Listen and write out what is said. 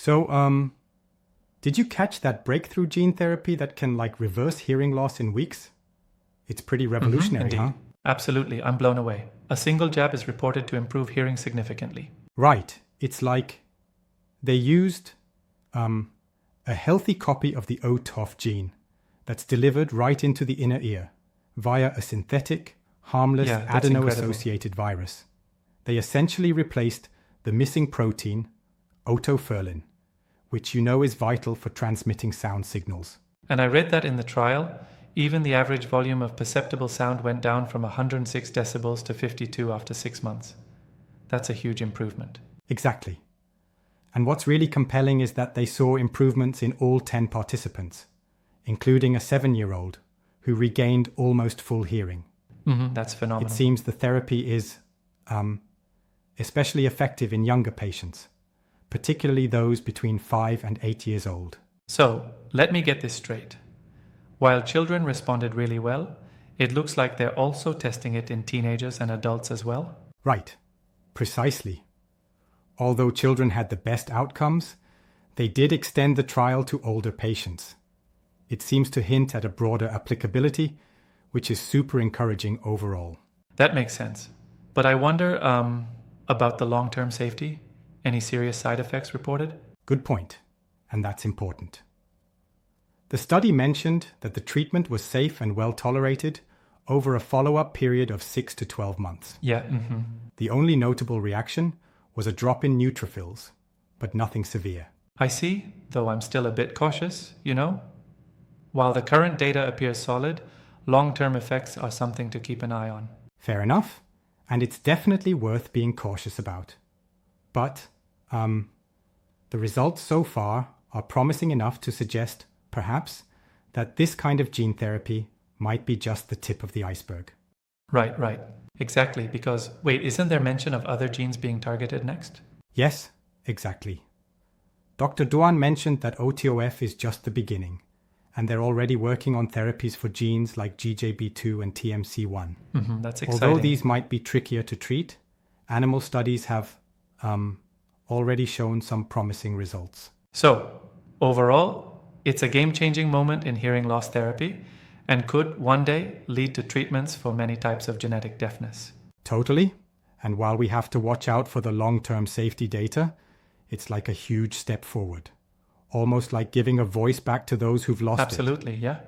So, did you catch that breakthrough gene therapy that can reverse hearing loss in weeks? It's pretty revolutionary, indeed. huh? Absolutely, I'm blown away. A single jab is reported to improve hearing significantly. Right. It's like they used a healthy copy of the OTOF gene that's delivered right into the inner ear via a synthetic, harmless adeno-associated virus. They essentially replaced the missing protein, otoferlin, which is vital for transmitting sound signals. And I read that in the trial, even the average volume of perceptible sound went down from 106 decibels to 52 after 6 months. That's a huge improvement. Exactly. And what's really compelling is that they saw improvements in all 10 participants, including a 7-year-old who regained almost full hearing. That's phenomenal. It seems the therapy is especially effective in younger patients, particularly those between 5 and 8 years old. So, let me get this straight. While children responded really well, it looks like they're also testing it in teenagers and adults as well? Right, precisely. Although children had the best outcomes, they did extend the trial to older patients. It seems to hint at a broader applicability, which is super encouraging overall. That makes sense. But I wonder about the long-term safety. Any serious side effects reported? Good point, and that's important. The study mentioned that the treatment was safe and well tolerated over a follow-up period of 6 to 12 months. Yeah. The only notable reaction was a drop in neutrophils, but nothing severe. I see, though I'm still a bit cautious, While the current data appears solid, long-term effects are something to keep an eye on. Fair enough, and it's definitely worth being cautious about. But the results so far are promising enough to suggest, perhaps, that this kind of gene therapy might be just the tip of the iceberg. Right. Exactly, because, wait, isn't there mention of other genes being targeted next? Yes, exactly. Dr. Duan mentioned that OTOF is just the beginning, and they're already working on therapies for genes like GJB2 and TMC1. That's exciting. Although these might be trickier to treat, animal studies have already shown some promising results. So, overall, it's a game-changing moment in hearing loss therapy and could one day lead to treatments for many types of genetic deafness. Totally. And while we have to watch out for the long-term safety data, it's like a huge step forward. Almost like giving a voice back to those who've lost it. Absolutely, yeah.